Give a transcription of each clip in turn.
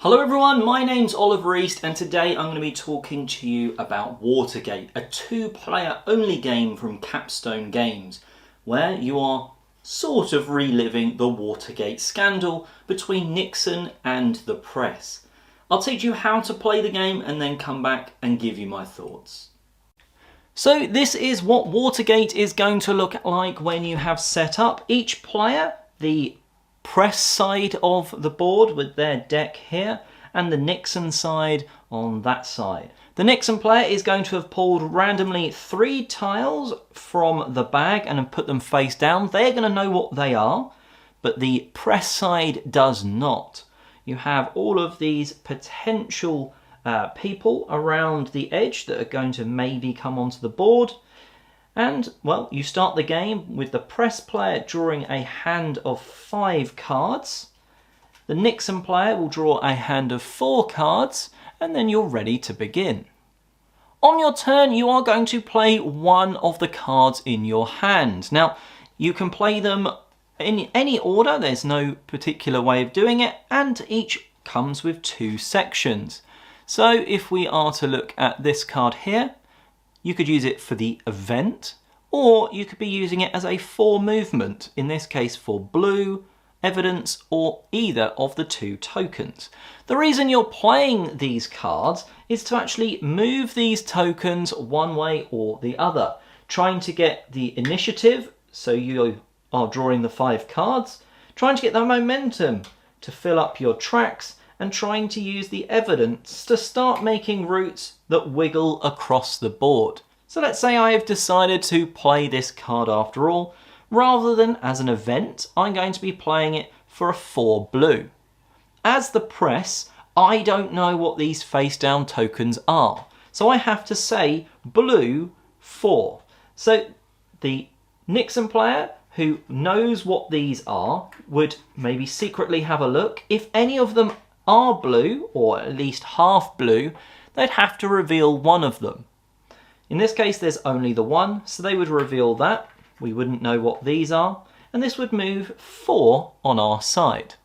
Hello everyone, my name's Oliver East and today I'm going to be talking to you about Watergate, a two-player only game from Capstone Games, where you are sort of reliving the Watergate scandal between Nixon and the press. I'll teach you how to play the game and then come back and give you my thoughts. So this is what Watergate is going to look like when you have set up each player, the press side of the board with their deck here, and the Nixon side on that side. The Nixon player is going to have pulled randomly 3 tiles from the bag and have put them face down. They're going to know what they are, but the press side does not. You have all of these potential people around the edge that are going to maybe come onto the board. And, well, you start the game with the press player drawing a hand of 5 cards. The Nixon player will draw a hand of 4 cards, and then you're ready to begin. On your turn, you are going to play one of the cards in your hand. Now, you can play them in any order, there's no particular way of doing it, and each comes with 2 sections. So if we are to look at this card here, you could use it for the event, or you could be using it as a for movement, in this case for blue, evidence, or either of the 2 tokens. The reason you're playing these cards is to actually move these tokens one way or the other, trying to get the initiative, so you are drawing the 5 cards, trying to get the momentum to fill up your tracks, and trying to use the evidence to start making routes that wiggle across the board. So let's say I have decided to play this card after all. Rather than as an event, I'm going to be playing it for a 4 blue. As the press, I don't know what these face down tokens are. So I have to say blue 4. So the Nixon player who knows what these are would maybe secretly have a look. If any of them are blue, or at least half blue, they'd have to reveal one of them. In this case there's only the one, so they would reveal that. We wouldn't know what these are, and this would move 4 on our side.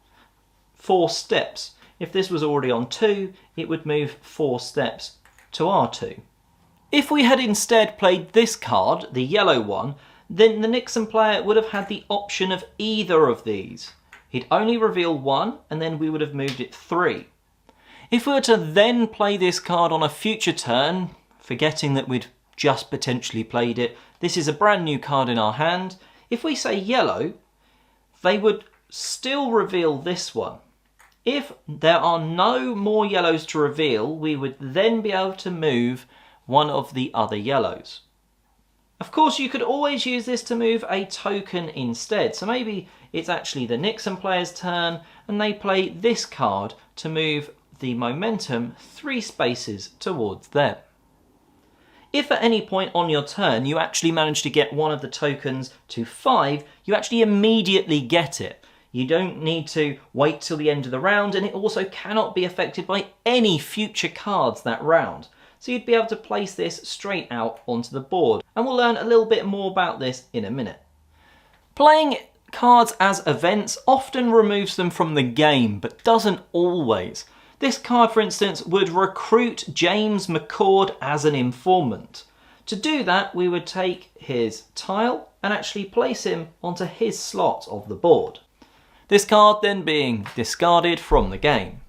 4 steps. If this was already on 2, it would move 4 steps to our 2. If we had instead played this card, the yellow one, then the Nixon player would have had the option of either of these. He'd only reveal 1, and then we would have moved it 3. If we were to then play this card on a future turn, forgetting that we'd just potentially played it, this is a brand new card in our hand. If we say yellow, they would still reveal this one. If there are no more yellows to reveal, we would then be able to move one of the other yellows. Of course, you could always use this to move a token instead. So maybe it's actually the Nixon player's turn and they play this card to move the momentum 3 spaces towards them. If at any point on your turn you actually manage to get one of the tokens to 5, you actually immediately get it. You don't need to wait till the end of the round, and it also cannot be affected by any future cards that round. So you'd be able to place this straight out onto the board, and we'll learn a little bit more about this in a minute. Playing cards as events often removes them from the game, but doesn't always. This card, for instance, would recruit James McCord as an informant. To do that, we would take his tile and actually place him onto his slot of the board. This card then being discarded from the game.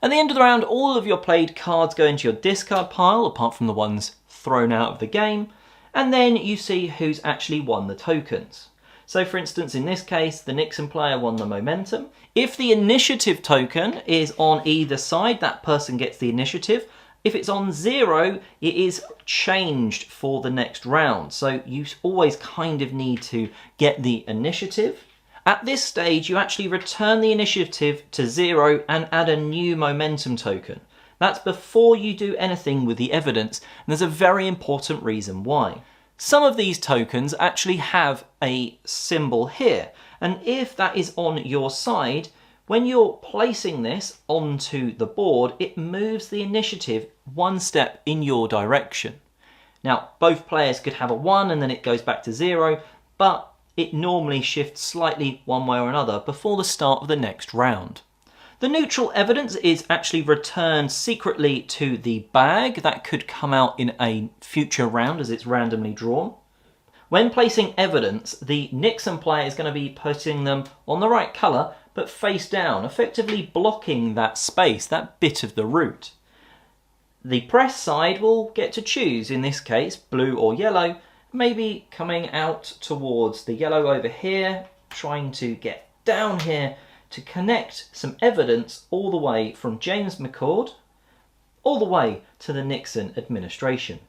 At the end of the round, all of your played cards go into your discard pile, apart from the ones thrown out of the game, and then you see who's actually won the tokens. So for instance, in this case, the Nixon player won the momentum. If the initiative token is on either side, that person gets the initiative. If it's on 0, it is changed for the next round. So you always kind of need to get the initiative. At this stage, you actually return the initiative to 0 and add a new momentum token. That's before you do anything with the evidence, and there's a very important reason why. Some of these tokens actually have a symbol here, and if that is on your side, when you're placing this onto the board, it moves the initiative 1 step in your direction. Now, both players could have a 1 and then it goes back to 0, but it normally shifts slightly one way or another before the start of the next round. The neutral evidence is actually returned secretly to the bag. That could come out in a future round as it's randomly drawn. When placing evidence, the Nixon player is going to be putting them on the right colour, but face down, effectively blocking that space, that bit of the route. The press side will get to choose, in this case, blue or yellow, maybe coming out towards the yellow over here, trying to get down here to connect some evidence all the way from James McCord all the way to the Nixon administration.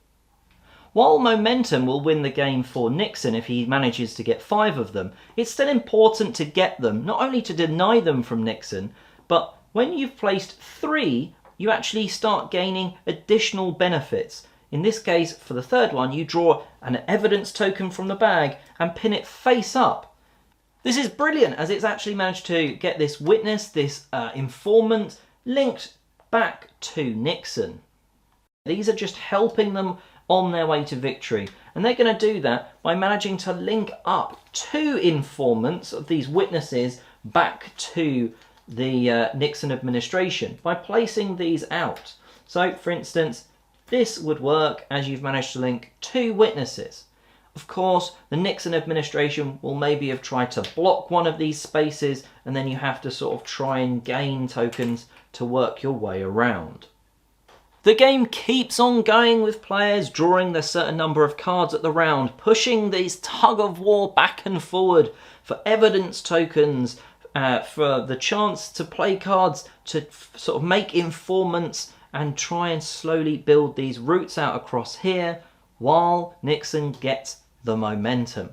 While momentum will win the game for Nixon if he manages to get 5 of them, it's still important to get them, not only to deny them from Nixon, but when you've placed 3, you actually start gaining additional benefits. In this case, for the third one, you draw an evidence token from the bag and pin it face up. This is brilliant, as it's actually managed to get this witness, this informant, linked back to Nixon. These are just helping them on their way to victory, and they're going to do that by managing to link up 2 informants of these witnesses back to the Nixon administration by placing these out. So, for instance, this would work as you've managed to link 2 witnesses. Of course, the Nixon administration will maybe have tried to block one of these spaces, and then you have to sort of try and gain tokens to work your way around. The game keeps on going with players drawing their certain number of cards at the round, pushing these tug of war back and forward for evidence tokens, for the chance to play cards to sort of make informants and try and slowly build these routes out across here while Nixon gets the momentum.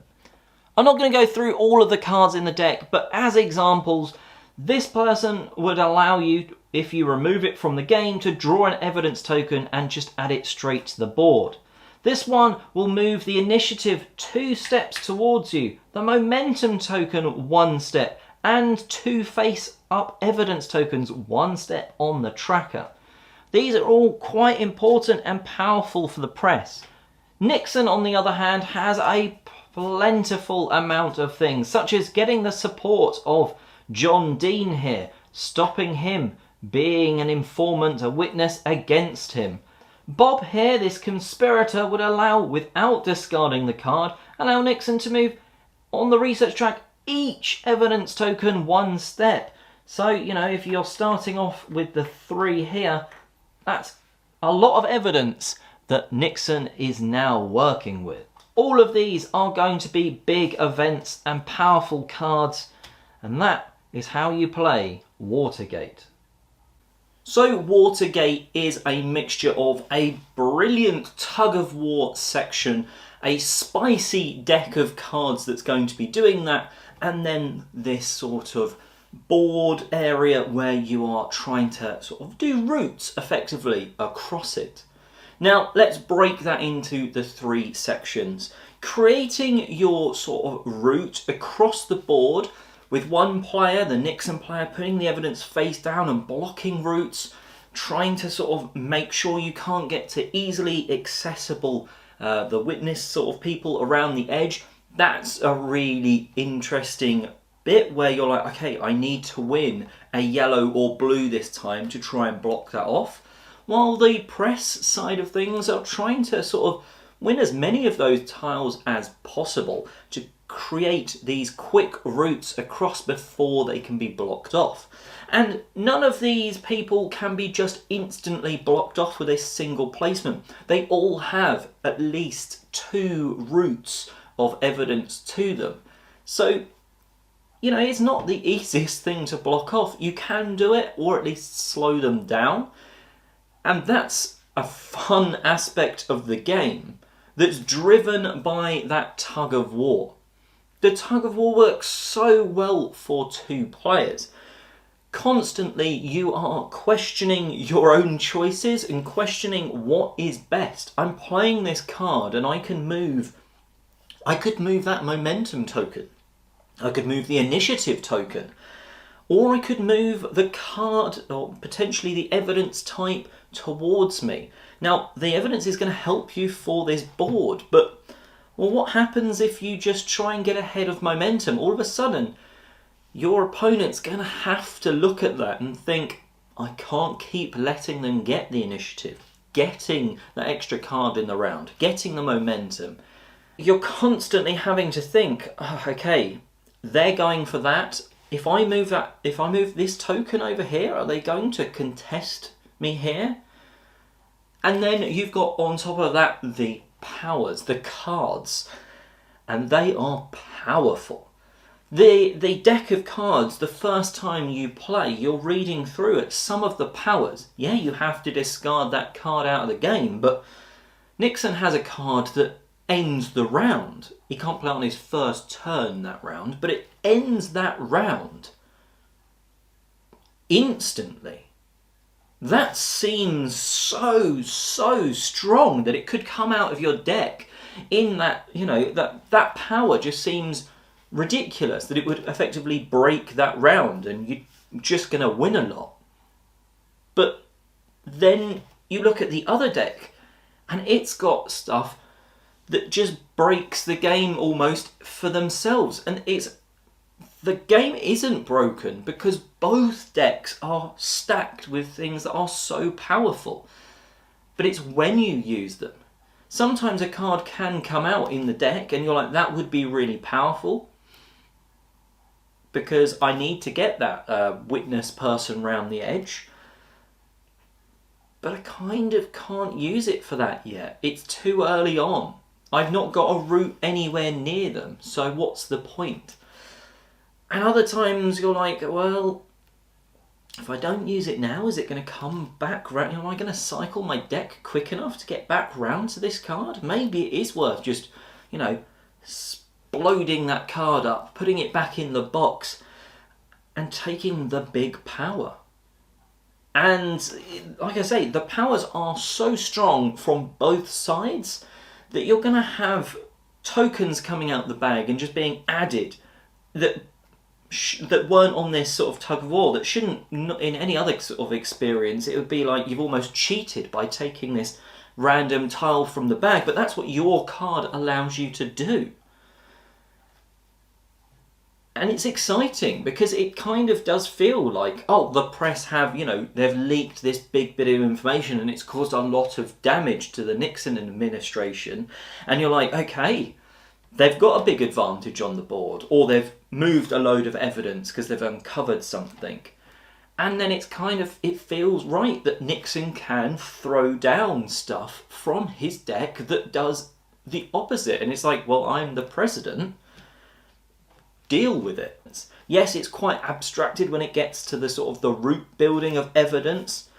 I'm not going to go through all of the cards in the deck, but as examples, this person would allow you, if you remove it from the game, to draw an evidence token and just add it straight to the board. This one will move the initiative 2 steps towards you, the momentum token 1 step, and 2 face-up evidence tokens 1 step on the tracker. These are all quite important and powerful for the press. Nixon, on the other hand, has a plentiful amount of things, such as getting the support of John Dean here, stopping him being an informant, a witness against him. Bob here, this conspirator, would allow, without discarding the card, allow Nixon to move on the research track each evidence token 1 step. So, you know, if you're starting off with the 3 here, that's a lot of evidence that Nixon is now working with. All of these are going to be big events and powerful cards, and that is how you play Watergate. So Watergate is a mixture of a brilliant tug-of-war section, a spicy deck of cards that's going to be doing that, and then this sort of board area where you are trying to sort of do routes effectively across it. Now let's break that into the 3 sections. Creating your sort of route across the board with one player, the Nixon player, putting the evidence face down and blocking routes, trying to sort of make sure you can't get to easily accessible the witness sort of people around the edge. That's a really interesting bit where you're like, okay, I need to win a yellow or blue this time to try and block that off. While the press side of things are trying to sort of win as many of those tiles as possible to create these quick routes across before they can be blocked off. And none of these people can be just instantly blocked off with a single placement. They all have at least 2 routes of evidence to them. So, you know, it's not the easiest thing to block off. You can do it, or at least slow them down. And that's a fun aspect of the game that's driven by that tug of war. The tug of war works so well for 2 players. Constantly you are questioning your own choices and questioning what is best. I'm playing this card and I could move that momentum token. I could move the initiative token. Or I could move the card, or potentially the evidence type, towards me. Now, the evidence is going to help you for this board, but well, what happens if you just try and get ahead of momentum? All of a sudden, your opponent's going to have to look at that and think, I can't keep letting them get the initiative, getting the extra card in the round, getting the momentum. You're constantly having to think, oh, okay, they're going for that. If I move this token over here, are they going to contest me here? And then you've got on top of that the powers, the cards, and they are powerful. The deck of cards, the first time you play, you're reading through it, some of the powers. Yeah, you have to discard that card out of the game, but Nixon has a card that ends the round. He can't play on his first turn that round, but it ends that round instantly. That seems so strong that it could come out of your deck in that, that power just seems ridiculous, that it would effectively break that round and you're just going to win a lot. But then you look at the other deck and it's got stuff that just breaks the game almost for themselves, and the game isn't broken because both decks are stacked with things that are so powerful. But it's when you use them. Sometimes a card can come out in the deck and you're like, that would be really powerful because I need to get that witness person round the edge. But I kind of can't use it for that yet. It's too early on. I've not got a route anywhere near them, so what's the point? And other times you're like, well, if I don't use it now, is it going to come back round? Am I going to cycle my deck quick enough to get back round to this card? Maybe it is worth just, exploding that card up, putting it back in the box, and taking the big power. And like I say, the powers are so strong from both sides that you're going to have tokens coming out the bag and just being added that weren't on this sort of tug of war, that shouldn't, in any other sort of experience, it would be like you've almost cheated by taking this random tile from the bag, but that's what your card allows you to do. And it's exciting because it kind of does feel like, oh, the press have, they've leaked this big bit of information and it's caused a lot of damage to the Nixon administration. And you're like, okay, they've got a big advantage on the board, or they've moved a load of evidence because they've uncovered something. And then it feels right that Nixon can throw down stuff from his deck that does the opposite. And it's like, well, I'm the president. Deal with it. Yes, it's quite abstracted when it gets to the sort of the root building of evidence,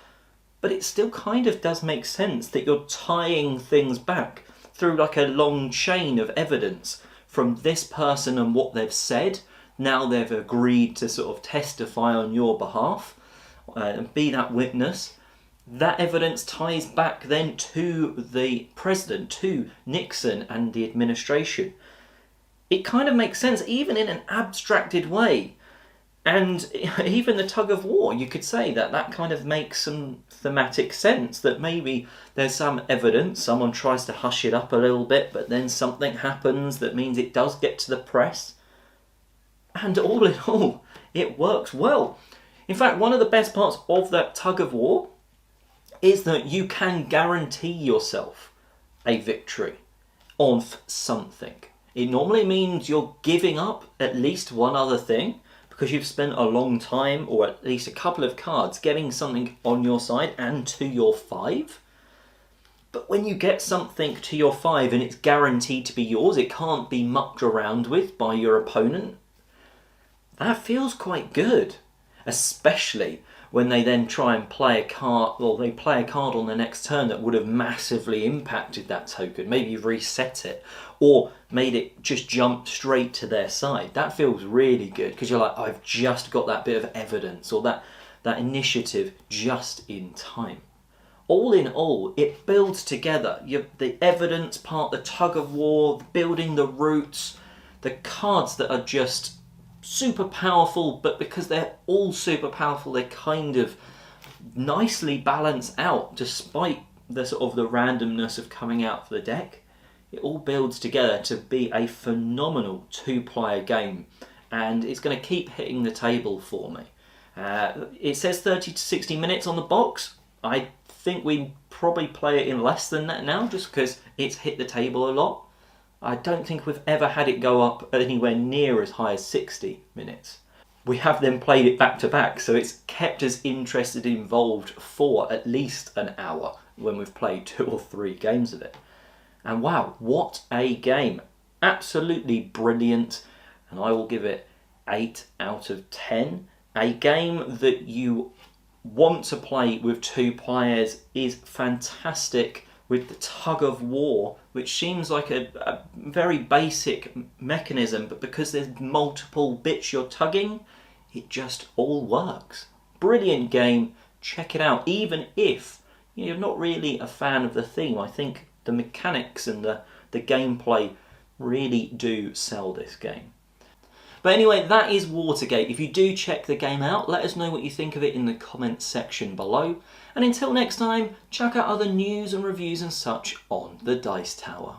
but it still kind of does make sense that you're tying things back through like a long chain of evidence from this person and what they've said. Now they've agreed to sort of testify on your behalf and be that witness. That evidence ties back then to the president, to Nixon and the administration. It kind of makes sense, even in an abstracted way. And even the tug of war, you could say that kind of makes some thematic sense, that maybe there's some evidence, someone tries to hush it up a little bit, but then something happens that means it does get to the press. And all in all, it works well. In fact, one of the best parts of that tug of war is that you can guarantee yourself a victory of something. It normally means you're giving up at least one other thing because you've spent a long time, or at least a couple of cards, getting something on your side and to your 5. But when you get something to your 5 and it's guaranteed to be yours, it can't be mucked around with by your opponent, that feels quite good. Especially when they then try and play a card, or they play a card on the next turn that would have massively impacted that token. Maybe you've reset it, or made it just jump straight to their side. That feels really good, because you're like, I've just got that bit of evidence, or that initiative just in time. All in all, it builds together. The evidence part, the tug of war, building the roots, the cards that are just super powerful, but because they're all super powerful, they kind of nicely balance out despite the sort of the randomness of coming out of the deck. It all builds together to be a phenomenal 2-player game, and it's going to keep hitting the table for me. It says 30 to 60 minutes on the box. I think we probably play it in less than that now, just because it's hit the table a lot. I don't think we've ever had it go up anywhere near as high as 60 minutes. We have then played it back to back, so it's kept us interested and involved for at least an hour when we've played 2 or 3 games of it. And wow, what a game. Absolutely brilliant, and I will give it 8 out of 10. A game that you want to play with 2 players is fantastic, with the tug of war, which seems like a very basic mechanism, but because there's multiple bits you're tugging, it just all works. Brilliant game, check it out. Even if you're not really a fan of the theme, I think the mechanics and the gameplay really do sell this game. But anyway, that is Watergate. If you do check the game out, let us know what you think of it in the comments section below. And until next time, check out other news and reviews and such on the Dice Tower.